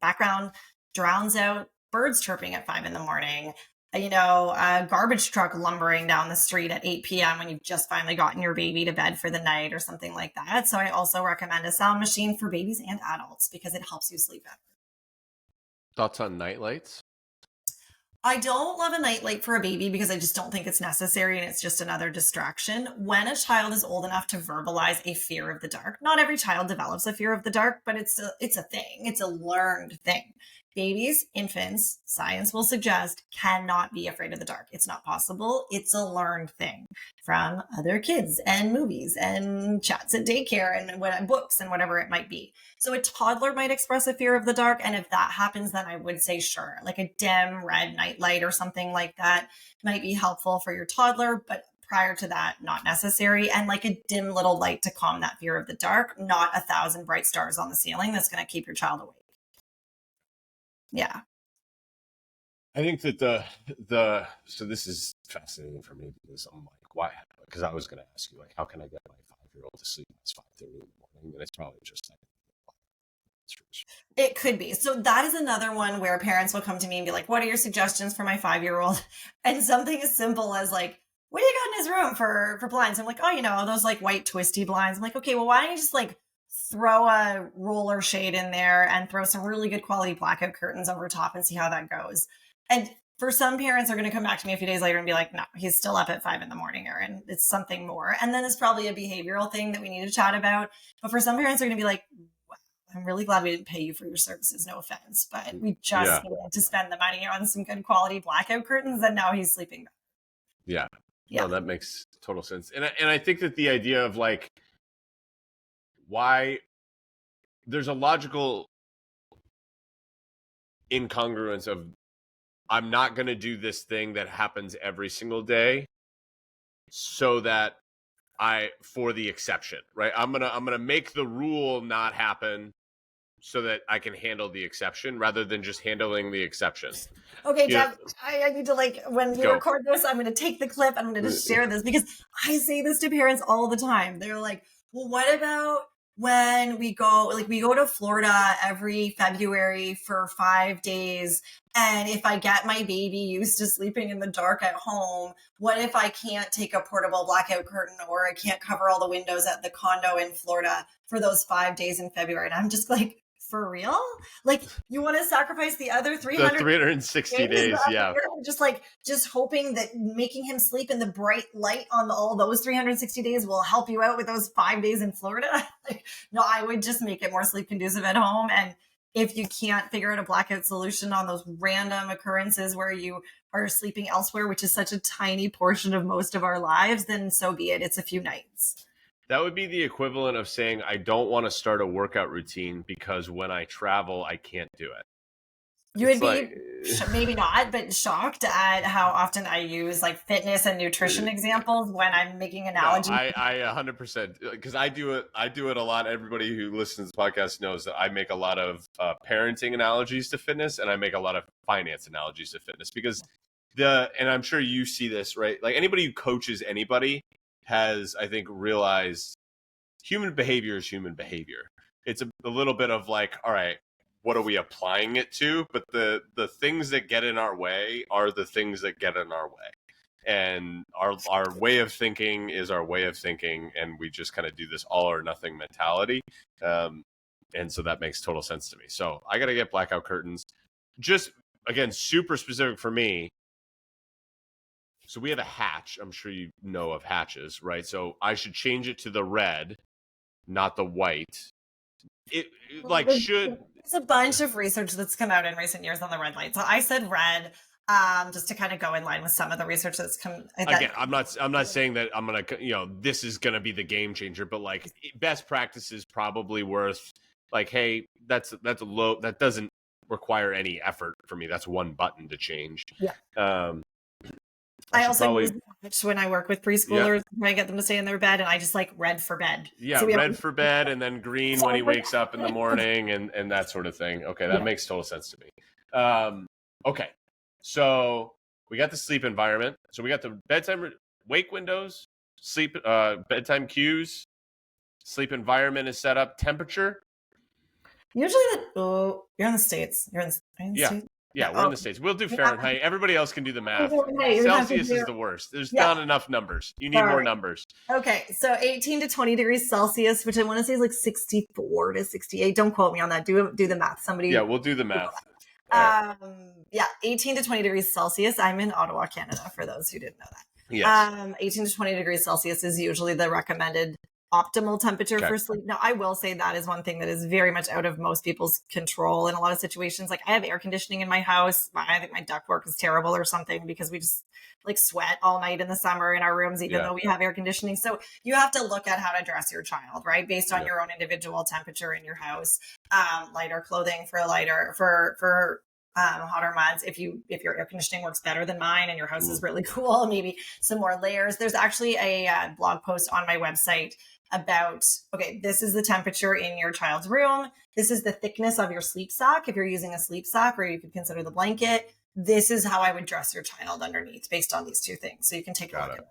background drowns out birds chirping at 5 a.m. A garbage truck lumbering down the street at 8 p.m. when you've just finally gotten your baby to bed for the night or something like that. So I also recommend a sound machine for babies and adults because it helps you sleep better. Thoughts on night lights? I don't love a nightlight for a baby because I just don't think it's necessary and it's just another distraction. When a child is old enough to verbalize a fear of the dark, not every child develops a fear of the dark, but it's a thing. It's a learned thing. Babies, infants, science will suggest, cannot be afraid of the dark. It's not possible. It's a learned thing from other kids and movies and chats at daycare and books and whatever it might be. So a toddler might express a fear of the dark. And if that happens, then I would say, sure, like a dim red nightlight or something like that might be helpful for your toddler. But prior to that, not necessary. And like a dim little light to calm that fear of the dark, not 1,000 bright stars on the ceiling that's going to keep your child awake. Yeah. I think that so this is fascinating for me because I'm like, why? Because I was going to ask you, like, how can I get my 5-year-old to sleep when it's 5:30 in the morning? And it's probably just like, it could be. So that is another one where parents will come to me and be like, what are your suggestions for my 5-year-old? And something as simple as like, what do you got in his room for blinds? I'm like, oh, those like white twisty blinds. I'm like, okay, well, why don't you just like throw a roller shade in there and throw some really good quality blackout curtains over top and see how that goes. And for some parents are going to come back to me a few days later and be like, no, he's still up at 5 a.m, Erin. It's something more. And then it's probably a behavioral thing that we need to chat about. But for some parents are going to be like, wow, I'm really glad we didn't pay you for your services. No offense, but we just needed to spend the money on some good quality blackout curtains. And now he's sleeping better. Yeah. No, that makes total sense. And I think that the idea of like, why there's a logical incongruence of, I'm not going to do this thing that happens every single day so that for the exception, right? I'm going to make the rule not happen so that I can handle the exception rather than just handling the exception. Okay, Jeff, I need to when we record this, I'm going to take the clip. I'm going to just share this because I say this to parents all the time. They're like, well, what about when we go to Florida every February for 5 days. And if I get my baby used to sleeping in the dark at home, what if I can't take a portable blackout curtain or I can't cover all the windows at the condo in Florida for those 5 days in February? And I'm just like, for real? Like, you want to sacrifice the other 360 days? Yeah. Just hoping that making him sleep in the bright light on all those 360 days will help you out with those 5 days in Florida. No, I would just make it more sleep conducive at home. And if you can't figure out a blackout solution on those random occurrences where you are sleeping elsewhere, which is such a tiny portion of most of our lives, then so be it. It's a few nights. That would be the equivalent of saying, I don't want to start a workout routine because when I travel, I can't do it. You would be maybe not, but shocked at how often I use fitness and nutrition examples when I'm making analogies. No, I 100%, because I do it a lot. Everybody who listens to the podcast knows that I make a lot of parenting analogies to fitness, and I make a lot of finance analogies to fitness because and I'm sure you see this, right? Like anybody who coaches anybody has, I think, realized human behavior is human behavior. It's a little bit of like, all right, what are we applying it to? But the things that get in our way are the things that get in our way. And our way of thinking is our way of thinking. And we just kind of do this all or nothing mentality. And so that makes total sense to me. So I got to get blackout curtains. Just, again, super specific for me. So we have a hatch. I'm sure you know of hatches, right? So I should change it to the red, not the white. There's a bunch of research that's come out in recent years on the red light. So I said red, just to kind of go in line with some of the research that's come. Again, I'm not saying that I'm gonna, this is gonna be the game changer, but best practice is probably worth hey, that's a low, that doesn't require any effort for me. That's one button to change. Yeah. I also use when I work with preschoolers, when I get them to stay in their bed, and I just red for bed. Yeah, so red for bed, and then green when he wakes up in the morning, and that sort of thing. Okay, that makes total sense to me. Okay, so we got the sleep environment. So we got the bedtime wake windows, sleep bedtime cues, sleep environment is set up, temperature. Usually, you're in the States. You're in the States? Yeah, we're in the States. We'll do Fahrenheit. Everybody else can do the math. Celsius is the worst. There's not enough numbers. You need more numbers. Okay, so 18 to 20 degrees Celsius, which I want to say is 64 to 68. Don't quote me on that. Do the math. Somebody. Yeah, we'll do the math. 18 to 20 degrees Celsius. I'm in Ottawa, Canada, for those who didn't know that. Yes. 18 to 20 degrees Celsius is usually the recommended optimal temperature for sleep. Now, I will say that is one thing that is very much out of most people's control in a lot of situations. I have air conditioning in my house. I think my ductwork is terrible or something because we just sweat all night in the summer in our rooms, even though we have air conditioning. So you have to look at how to dress your child, right? Based on your own individual temperature in your house. Lighter clothing for hotter months. If your air conditioning works better than mine and your house is really cool, maybe some more layers. There's actually a blog post on my website about, this is the temperature in your child's room. This is the thickness of your sleep sack. If you're using a sleep sack, or you could consider the blanket, this is how I would dress your child underneath based on these two things. So you can take a look at that.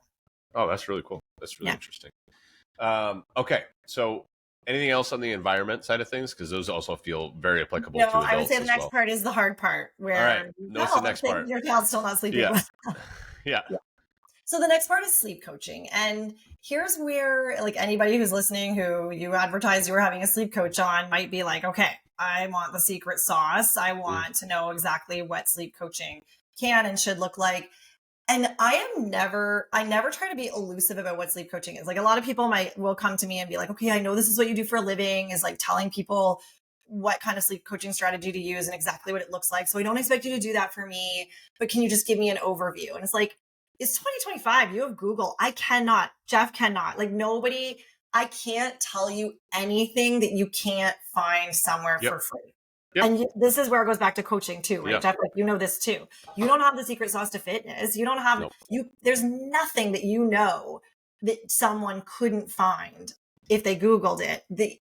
Oh, that's really cool. That's really interesting. Okay. So anything else on the environment side of things? Because those also feel very applicable to adults. I would say the next part is the hard part. Where all right. What's the next part? Your child's still not sleeping well. Yeah. So the next part is sleep coaching. And here's where, like, anybody who's listening who you advertised you were having a sleep coach on might be like, okay, I want the secret sauce. I want to know exactly what sleep coaching can and should look like. And I never try to be elusive about what sleep coaching is. Like, a lot of people will come to me and be like, okay, I know this is what you do for a living, is like telling people what kind of sleep coaching strategy to use and exactly what it looks like. So I don't expect you to do that for me, but can you just give me an overview? And it's like, it's 2025. You have Google. Jeff cannot, like, nobody, I can't tell you anything that you can't find somewhere for free. Yep. And this is where it goes back to coaching too, right, Jeff? Like, you know this too. You don't have the secret sauce to fitness. You don't have, there's nothing that you know that someone couldn't find if they Googled it. The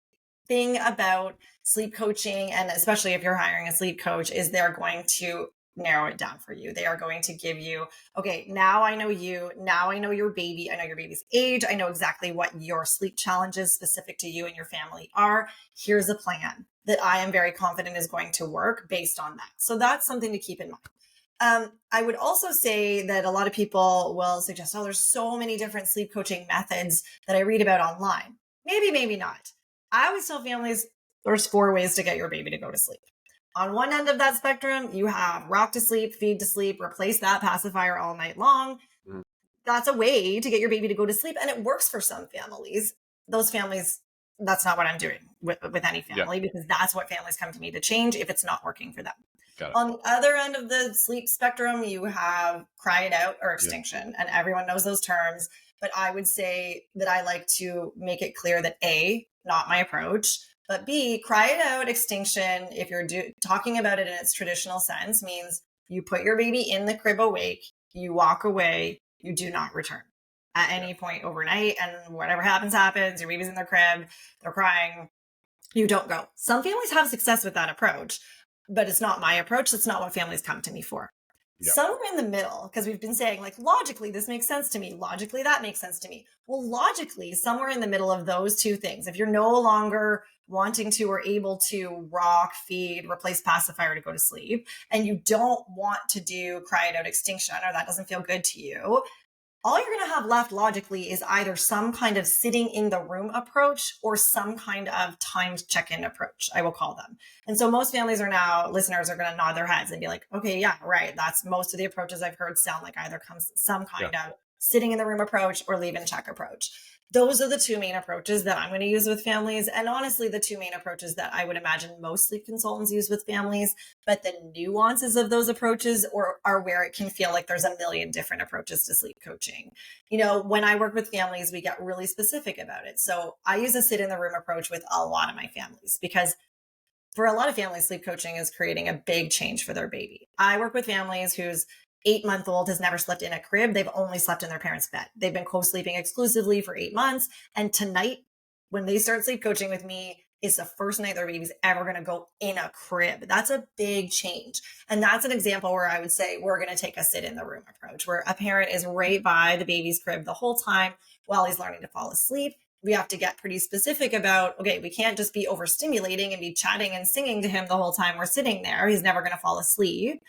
thing about sleep coaching, and especially if you're hiring a sleep coach, is they're going to narrow it down for you. They are going to give you, okay, now I know you, now I know your baby, I know your baby's age, I know exactly what your sleep challenges specific to you and your family are. Here's a plan that I am very confident is going to work based on that. So that's something to keep in mind. I would also say that a lot of people will suggest, oh, there's so many different sleep coaching methods that I read about online. Maybe not. I always tell families there's 4 ways to get your baby to go to sleep. On one end of that spectrum, you have rock to sleep, feed to sleep, replace that pacifier all night long. That's a way to get your baby to go to sleep. And it works for some families. Those families, that's not what I'm doing with any family, because that's what families come to me to change if it's not working for them. On the other end of the sleep spectrum, you have cry it out or extinction. And everyone knows those terms. But I would say that I like to make it clear that A, not my approach, but B, cry it out extinction, if you're talking about it in its traditional sense, means you put your baby in the crib awake, you walk away, you do not return at any point overnight. And whatever happens, your baby's in their crib, they're crying, you don't go. Some families have success with that approach, but it's not my approach. That's not what families come to me for. Somewhere in the middle, because we've been saying, like, logically, this makes sense to me. Logically, that makes sense to me. Well, logically, somewhere in the middle of those two things, if you're no longer wanting to or able to rock, feed, replace pacifier to go to sleep, and you don't want to do cry it out extinction, or that doesn't feel good to you, all you're going to have left logically is either some kind of sitting in the room approach or some kind of timed check-in approach, I will call them. And so most families listeners are going to nod their heads and be like, okay, yeah, right. That's most of the approaches I've heard sound like either comes some kind of sitting in the room approach or leave and check approach. Those are the 2 main approaches that I'm going to use with families. And honestly, the 2 main approaches that I would imagine most sleep consultants use with families. But the nuances of those approaches are where it can feel like there's a million different approaches to sleep coaching. You know, when I work with families, we get really specific about it. So I use a sit in the room approach with a lot of my families, because for a lot of families, sleep coaching is creating a big change for their baby. I work with families whose 8-month-old has never slept in a crib. They've only slept in their parents' bed. They've been co-sleeping exclusively for 8 months. And tonight, when they start sleep coaching with me, is the first night their baby's ever going to go in a crib. That's a big change. And that's an example where I would say we're going to take a sit in the room approach, where a parent is right by the baby's crib the whole time while he's learning to fall asleep. We have to get pretty specific about, okay, we can't just be overstimulating and be chatting and singing to him the whole time we're sitting there. He's never going to fall asleep.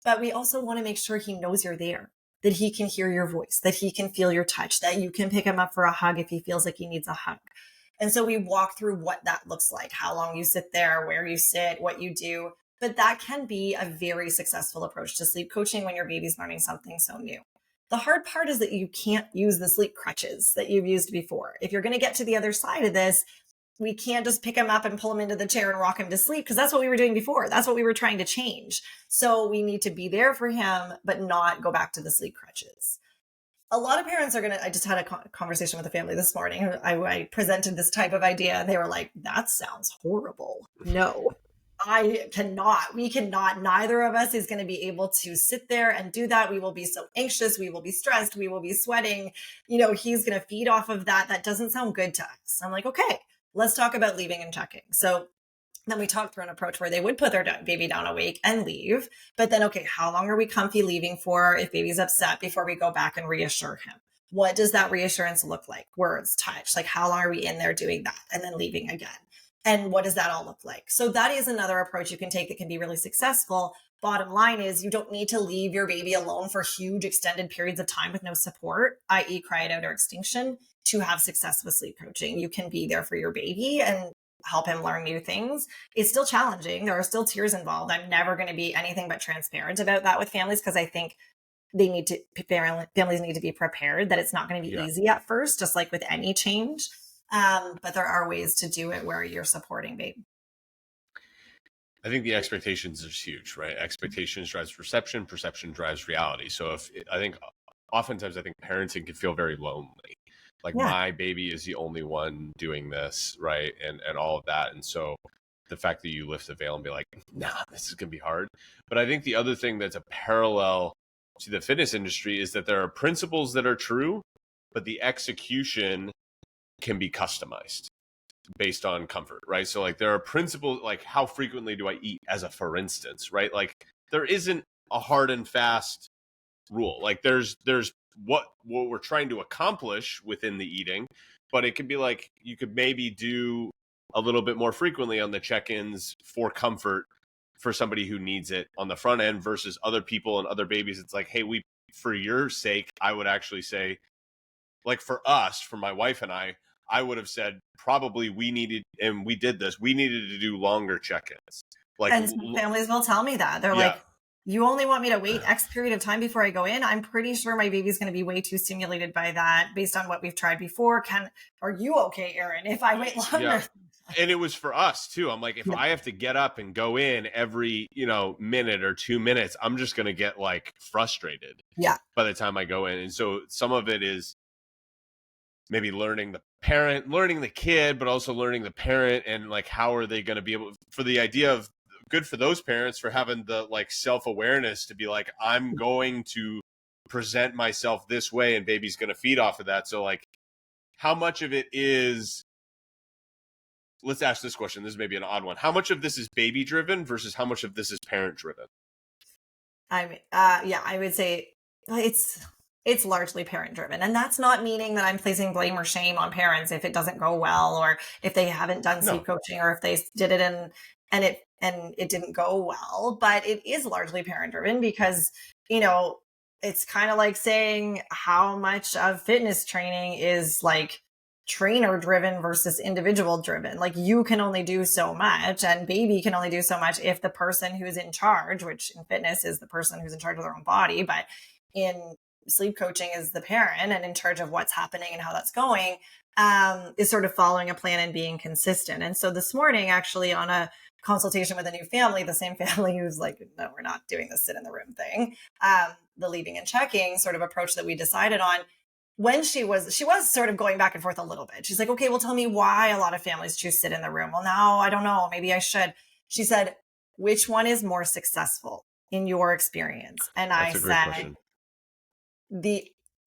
But we also want to make sure he knows you're there, that he can hear your voice, that he can feel your touch, that you can pick him up for a hug if he feels like he needs a hug. And so we walk through what that looks like, how long you sit there, where you sit, what you do. But that can be a very successful approach to sleep coaching when your baby's learning something so new. The hard part is that you can't use the sleep crutches that you've used before. If you're going to get to the other side of this, we can't just pick him up and pull him into the chair and rock him to sleep, because that's what we were doing before. That's what we were trying to change. So we need to be there for him, but not go back to the sleep crutches. A lot of parents I just had a conversation with a family this morning. I presented this type of idea and they were like, that sounds horrible. No, we cannot, neither of us is going to be able to sit there and do that. We will be so anxious. We will be stressed. We will be sweating. He's going to feed off of that. That doesn't sound good to us. I'm like, okay, let's talk about leaving and checking. So then we talked through an approach where they would put their baby down awake and leave. But then, okay, how long are we comfy leaving for if baby's upset before we go back and reassure him? What does that reassurance look like? Words, touch, like how long are we in there doing that and then leaving again? And what does that all look like? So that is another approach you can take that can be really successful. bottom line is you don't need to leave your baby alone for huge extended periods of time with no support, i.e. cry it out or extinction, to have success with sleep coaching. You can be there for your baby and help him learn new things. It's still challenging. There are still tears involved. I'm never going to be anything but transparent about that with families, because I think families need to be prepared that it's not going to be easy at first, just like with any change. But there are ways to do it where you're supporting baby. I think the expectations is huge, right? Expectations drives perception, perception drives reality. So oftentimes I think parenting can feel very lonely. Like my baby is the only one doing this, right? And all of that. And so the fact that you lift the veil and be like, nah, this is going to be hard. But I think the other thing that's a parallel to the fitness industry is that there are principles that are true, but the execution can be customized based on comfort, right? So like there are principles, like how frequently do I eat, as a for instance, right? Like there isn't a hard and fast rule. Like there's what we're trying to accomplish within the eating, but it could be like you could maybe do a little bit more frequently on the check-ins for comfort for somebody who needs it on the front end versus other people and other babies. It's like, hey, for your sake, I would actually say, like for us, for my wife and I would have said probably we needed to do longer check-ins. Like, and some families will tell me that. They're like, you only want me to wait X period of time before I go in? I'm pretty sure my baby's going to be way too stimulated by that based on what we've tried before. Are you okay, Erin, if I wait longer? Yeah. And it was for us too. I'm like, if I have to get up and go in every, minute or 2 minutes, I'm just going to get like frustrated by the time I go in. And so some of it is maybe learning the kid, but also learning the parent, and like, how are they going to be able, for the idea of good for those parents for having the like self-awareness to be like, I'm going to present myself this way and baby's going to feed off of that. So like, how much of it is, let's ask this question. This is maybe an odd one. How much of this is baby driven versus how much of this is parent driven? I would say it's largely parent driven. And that's not meaning that I'm placing blame or shame on parents if it doesn't go well, or if they haven't done sleep coaching, or if they did it and it didn't go well. But it is largely parent driven because, it's kind of like saying how much of fitness training is like trainer driven versus individual driven. Like you can only do so much, and baby can only do so much if the person who's in charge, which in fitness is the person who's in charge of their own body, but in sleep coaching is the parent and in charge of what's happening and how that's going, is sort of following a plan and being consistent. And so this morning, actually, on a consultation with a new family, the same family who's like, no, we're not doing the sit in the room thing, the leaving and checking sort of approach that we decided on, when she was sort of going back and forth a little bit. She's like, okay, well, tell me why a lot of families choose sit in the room. Well, now I don't know, maybe I should. She said, which one is more successful in your experience? And I said,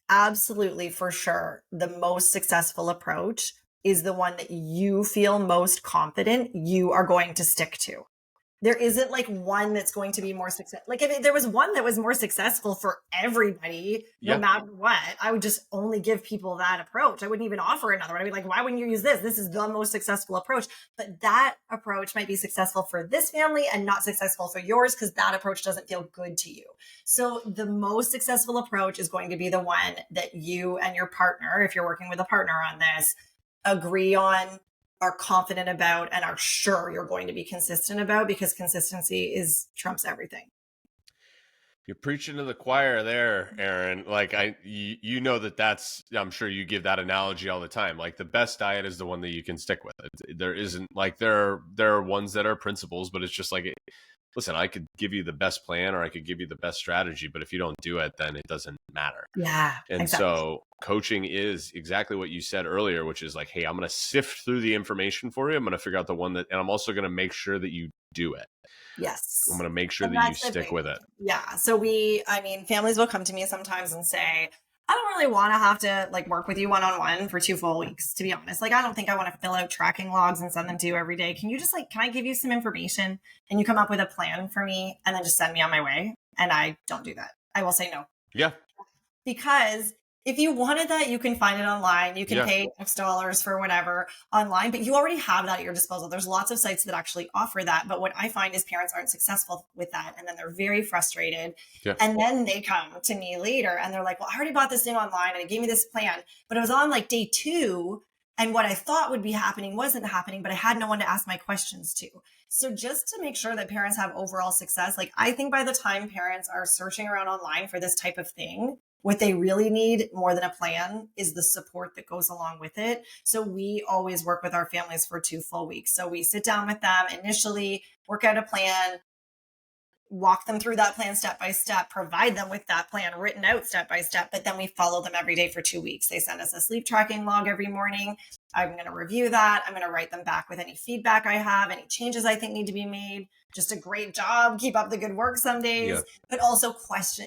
absolutely, for sure, the most successful approach is the one that you feel most confident you are going to stick to. There isn't like one that's going to be more successful. Like if there was one that was more successful for everybody, no matter what, I would just only give people that approach. I wouldn't even offer another one. I'd be like, why wouldn't you use this? This is the most successful approach. But that approach might be successful for this family and not successful for yours because that approach doesn't feel good to you. So the most successful approach is going to be the one that you and your partner, if you're working with a partner on this, agree on, are confident about, and are sure you're going to be consistent about, because consistency trumps everything. You're preaching to the choir there, Erin. Like that's, I'm sure you give that analogy all the time. Like the best diet is the one that you can stick with. There isn't like, there are ones that are principles, but it's just like, listen, I could give you the best plan or I could give you the best strategy, but if you don't do it, then it doesn't matter. Yeah. And exactly. So coaching is exactly what you said earlier, which is like, hey, I'm going to sift through the information for you. I'm going to figure out the one and I'm also going to make sure that you do it. Yes. I'm going to make sure that you stick with it. Yeah. So families will come to me sometimes and say, I don't really want to have to like work with you one-on-one for 2 full weeks, to be honest. Like, I don't think I want to fill out tracking logs and send them to you every day. Can you just can I give you some information and you come up with a plan for me and then just send me on my way? And I don't do that. I will say no. Yeah. Because If you wanted that, you can find it online. You can pay X dollars for whatever online, but you already have that at your disposal. There's lots of sites that actually offer that. But what I find is parents aren't successful with that. And then they're very frustrated. Yeah. And then they come to me later and they're like, well, I already bought this thing online and it gave me this plan, but it was on like day 2. And what I thought would be happening wasn't happening, but I had no one to ask my questions to. So just to make sure that parents have overall success, like I think by the time parents are searching around online for this type of thing, what they really need more than a plan is the support that goes along with it. So we always work with our families for 2 full weeks. So we sit down with them initially, work out a plan, walk them through that plan step by step, provide them with that plan written out step by step, but then we follow them every day for 2 weeks. They send us a sleep tracking log every morning. I'm going to review that. I'm going to write them back with any feedback I have, any changes I think need to be made. Just a great job. Keep up the good work some days, but also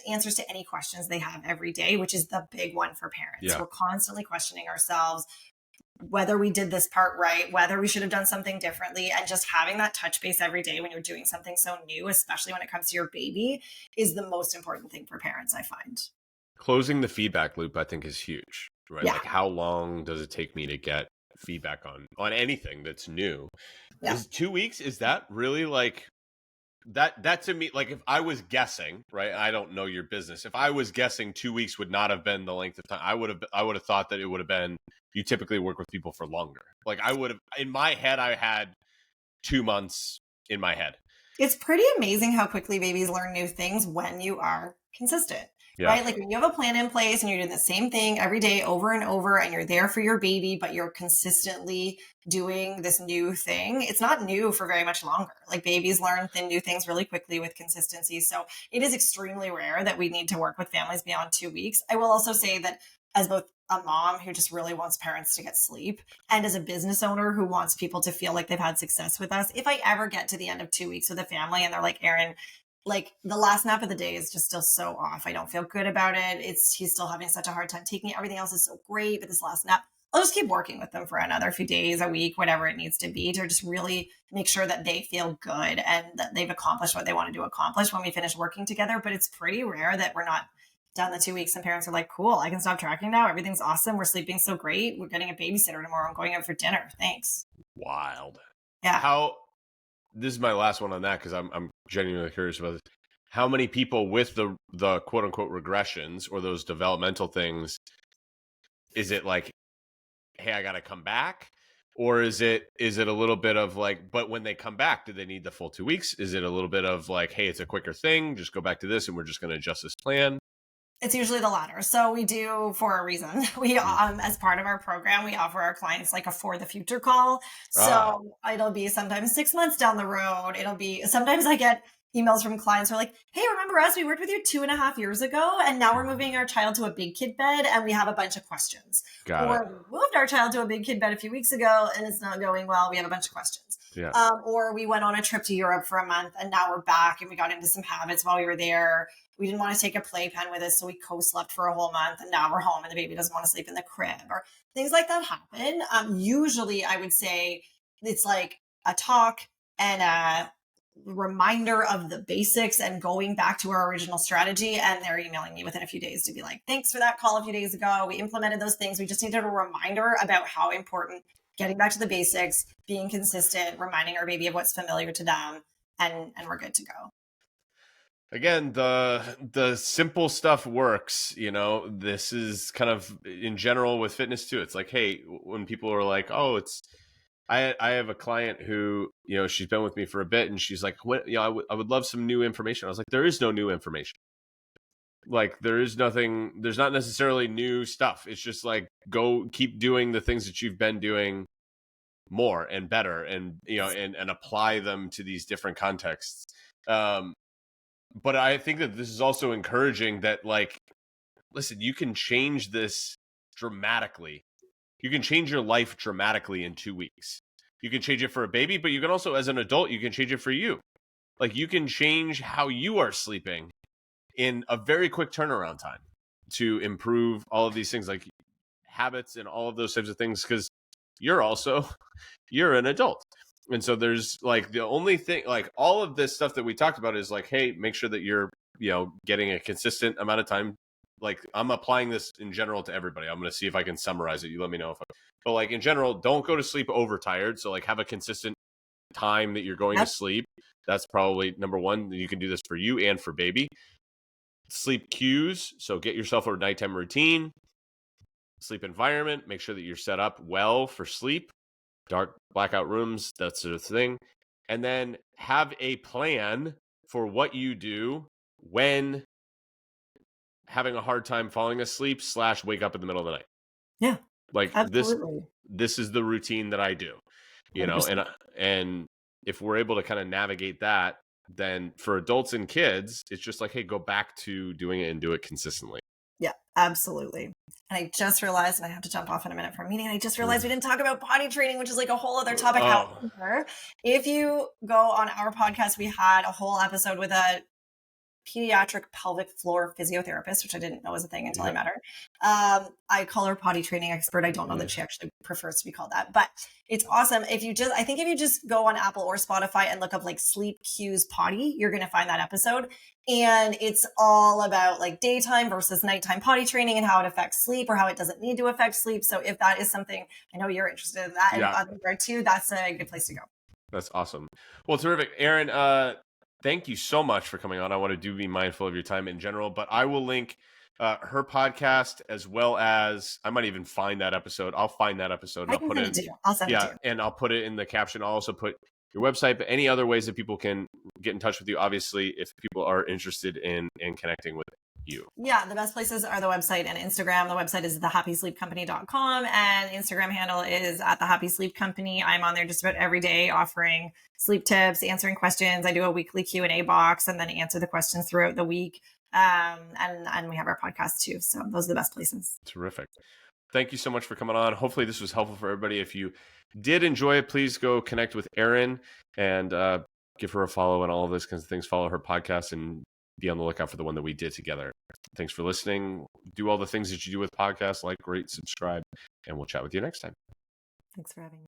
answers to any questions they have every day, which is the big one for parents. We're constantly questioning ourselves, whether we did this part right, whether we should have done something differently. And just having that touch base every day when you're doing something so new, especially when it comes to your baby, is the most important thing for parents, I find. Closing the feedback loop, I think, is huge, right? Yeah. Like, how long does it take me to get feedback on anything that's new? Is 2 weeks, is that really like that to me, like if I was guessing, right? I don't know your business. If I was guessing 2 weeks would not have been the length of time, I would have thought that it would have been, you typically work with people for longer. Like I would have, in my head, I had 2 months in my head. It's pretty amazing how quickly babies learn new things when you are consistent, right? Like when you have a plan in place and you're doing the same thing every day over and over and you're there for your baby, but you're consistently doing this new thing, it's not new for very much longer. Like babies learn new things really quickly with consistency. So it is extremely rare that we need to work with families beyond 2 weeks. I will also say that as both a mom who just really wants parents to get sleep, and as a business owner who wants people to feel like they've had success with us, if I ever get to the end of 2 weeks with a family and they're like, Erin, like the last nap of the day is just still so off. I don't feel good about it. He's still having such a hard time taking it. Everything else is so great, but this last nap, I'll just keep working with them for another few days, a week, whatever it needs to be, to just really make sure that they feel good and that they've accomplished what they wanted to accomplish when we finish working together. But it's pretty rare that we're not done the 2 weeks and parents are like, cool, I can stop tracking now. Everything's awesome. We're sleeping so great. We're getting a babysitter tomorrow. I'm going out for dinner. Thanks. Wild. Yeah. This is my last one on that, because I'm genuinely curious about this. How many people with the quote unquote regressions or those developmental things, is it like, hey, I got to come back? Or is it a little bit of like, but when they come back, do they need the full 2 weeks? Is it a little bit of like, hey, it's a quicker thing, just go back to this and we're just going to adjust this plan? It's usually the latter. So we do, for a reason, we, as part of our program, we offer our clients like a for the future call. So it'll be sometimes 6 months down the road. Sometimes I get emails from clients who are like, hey, remember us? We worked with you 2.5 years ago, and now we're moving our child to a big kid bed and we have a bunch of questions. We moved our child to a big kid bed a few weeks ago and it's not going well. We have a bunch of questions. Or we went on a trip to Europe for a month and now we're back and we got into some habits while we were there. We didn't want to take a playpen with us, so we co-slept for a whole month, and now we're home and the baby doesn't want to sleep in the crib, or things like that happen. Usually I would say it's like a talk and a reminder of the basics and going back to our original strategy. And they're emailing me within a few days to be like, thanks for that call a few days ago. We implemented those things. We just needed a reminder about how important getting back to the basics, being consistent, reminding our baby of what's familiar to them, and we're good to go. Again, the simple stuff works. This is kind of in general with fitness too. It's like, hey, when people are like, oh, I have a client who, she's been with me for a bit and she's like, I would love some new information. I was like, there is no new information. Like there's not necessarily new stuff. It's just like, go keep doing the things that you've been doing more and better, and, and apply them to these different contexts. But I think that this is also encouraging that, like, listen, you can change this dramatically. You can change your life dramatically in 2 weeks. You can change it for a baby, but you can also, as an adult, you can change it for you. Like, you can change how you are sleeping in a very quick turnaround time to improve all of these things, like habits and all of those types of things, because you're an adult. And so there's like, the only thing, like all of this stuff that we talked about is like, hey, make sure that you're, getting a consistent amount of time like I'm applying this in general to everybody. I'm going to see if I can summarize it. You let me know but like in general, don't go to sleep overtired. So like have a consistent time that you're going to sleep. That's probably number one. You can do this for you and for baby. Sleep cues. So get yourself a nighttime routine. Sleep environment. Make sure that you're set up well for sleep. Dark blackout rooms, that sort of thing. And then have a plan for what you do when having a hard time falling asleep / wake up in the middle of the night. Yeah. Like Absolutely. this is the routine that I do, you know, 100%. and if we're able to kind of navigate that, then for adults and kids, it's just like, hey, go back to doing it and do it consistently. Yeah, absolutely. And I just realized, and I have to jump off in a minute for a meeting, I just realized we didn't talk about potty training, which is like a whole other topic. However, if you go on our podcast, we had a whole episode with a pediatric pelvic floor physiotherapist, which I didn't know was a thing until I met her. I call her potty training expert. I don't know that she actually prefers to be called that, but it's awesome. I think if you just go on Apple or Spotify and look up like sleep cues potty, you're going to find that episode. And it's all about like daytime versus nighttime potty training and how it affects sleep or how it doesn't need to affect sleep. So if that is something, I know you're interested in that, and other there too, that's a good place to go. That's awesome. Well, terrific. Erin, thank you so much for coming on. I want to be mindful of your time in general, but I will link her podcast as well as I might even find that episode. I'll find that episode. I'll send it to you. And I'll put it in the caption. I'll also put your website, but any other ways that people can get in touch with you, obviously, if people are interested in connecting with you. Yeah, the best places are the website and Instagram. The website is thehappysleepcompany.com and Instagram handle is at thehappysleepcompany. I'm on there just about every day offering sleep tips, answering questions. I do a weekly Q&A box and then answer the questions throughout the week. And we have our podcast too. So those are the best places. Terrific. Thank you so much for coming on. Hopefully this was helpful for everybody. If you did enjoy it, please go connect with Erin and give her a follow and all of those kinds of things. Follow her podcast and be on the lookout for the one that we did together. Thanks for listening. Do all the things that you do with podcasts, like, rate, subscribe, and we'll chat with you next time. Thanks for having me.